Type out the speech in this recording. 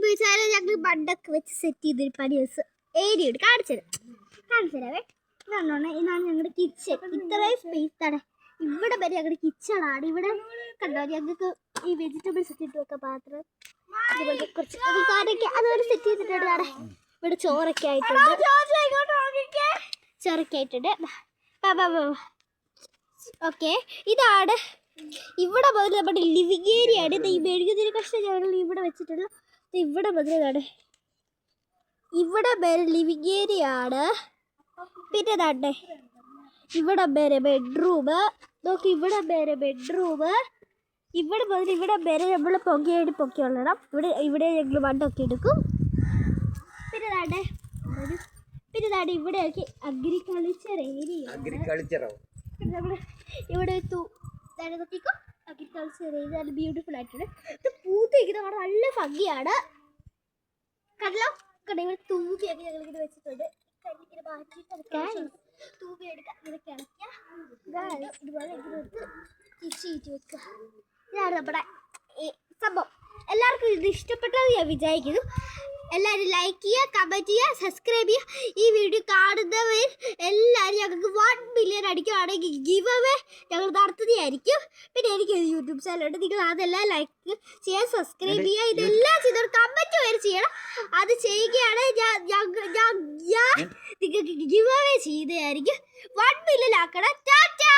ഉപയോഗിച്ചാൽ ഞങ്ങൾ ബണ്ടൊക്കെ വെച്ച് സെറ്റ് ചെയ്തൊരു ഏരിയ ഉണ്ട്. കാണിച്ചു തരാവേ. ഇതാണ് ഞങ്ങളുടെ കിച്ചൺ. ഇത്രയും സ്പേസ് ആണ്. ഇവിടെ വരെ ഞങ്ങളുടെ കിച്ചണാണ്. ഇവിടെ കണ്ടോ ഞങ്ങൾക്ക് ഈ വെജിറ്റബിൾസ് ഒക്കെ ഇട്ട് വെക്കാൻ പാത്രം, അതുപോലെ കുറച്ച് കാരൊക്കെ അതുപോലെ സെറ്റ് ചെയ്തിട്ടുണ്ട്. അവിടെ ഇവിടെ ചോറൊക്കെ ആയിട്ടുണ്ട്. ഓക്കെ, ഇതാണ് ഇവിടെ മുതൽ നമ്മുടെ ലിവിങ് ഏരിയ ആണ്. ഈ മെഴുകുതിരി കഷ്ണം ഞങ്ങൾ ഇവിടെ വെച്ചിട്ടുള്ളൂ. ഇവിടെ മുതലാണ് ഇവിടെ വരെ ലിവിങ് ഏരിയ ആണ്. പിന്നെ താണ്ടേ ഇവിടെ വരെ ബെഡ്റൂം നോക്കി. ഇവിടെ വരെ ബെഡ്റൂം. ഇവിടെ മുതൽ ഇവിടെ വരെ നമ്മൾ പൊക്കിയുള്ളണം. ഇവിടെ ഞങ്ങൾ മണ്ണൊക്കെ എടുക്കും. പിന്നെ താണ്ടേ ഇവിടെയൊക്കെ അഗ്രികൾച്ചർ ഏരിയ. നമ്മൾ ഇവിടെ നോക്കിക്കോ, അഗ്രികൾച്ചർ ഏരിയ നല്ല ബ്യൂട്ടിഫുൾ ആയിട്ടുണ്ട്. ഇത് പൂത്തിരിക്കുന്ന കാണാൻ നല്ല ഭംഗിയാണ്. കണ്ടല്ലോ, ഇവിടെ തൂക്കിയൊക്കെ ഞങ്ങളിങ്ങനെ വെച്ചിട്ടുണ്ട്. കരിക്കിനെ മാറ്റിയിട്ട് തൂക്കി എടുക്കാം. ഇങ്ങനെ കിളയ്ക്കുക, ഇതുപോലെ തിരിച്ച് വെക്കുക. ഇതാണ് നമ്മുടെ സംഭവം. എല്ലാവർക്കും ഇത് ഇഷ്ടപ്പെട്ടത് ഞാൻ വിചാരിക്കുന്നു. എല്ലാവരും ലൈക്ക് ചെയ്യുക, കമൻറ്റ് ചെയ്യുക, സബ്സ്ക്രൈബ് ചെയ്യുക. ഈ വീഡിയോ കാണുന്നവർ എല്ലാവരും ഞങ്ങൾക്ക് 1 മില്യൺ അടിക്കുകയാണെങ്കിൽ ഗിവ് അവേ ഞങ്ങൾ നടത്തുന്നതായിരിക്കും. പിന്നെ എനിക്ക് യൂട്യൂബ് ചാനലുണ്ട്. നിങ്ങൾ അതെല്ലാം ലൈക്ക് ചെയ്യുക, സബ്സ്ക്രൈബ് ചെയ്യുക. ഇതെല്ലാം ചെയ്തൊരു കമൻറ്റ് വരെ ചെയ്യണം. അത് ചെയ്യുകയാണെങ്കിൽ ഞാൻ നിങ്ങൾക്ക് ഗിവ് അവേ ചെയ്തതായിരിക്കും. 1 മില്യൺ ആക്കണം. ടാറ്റാ.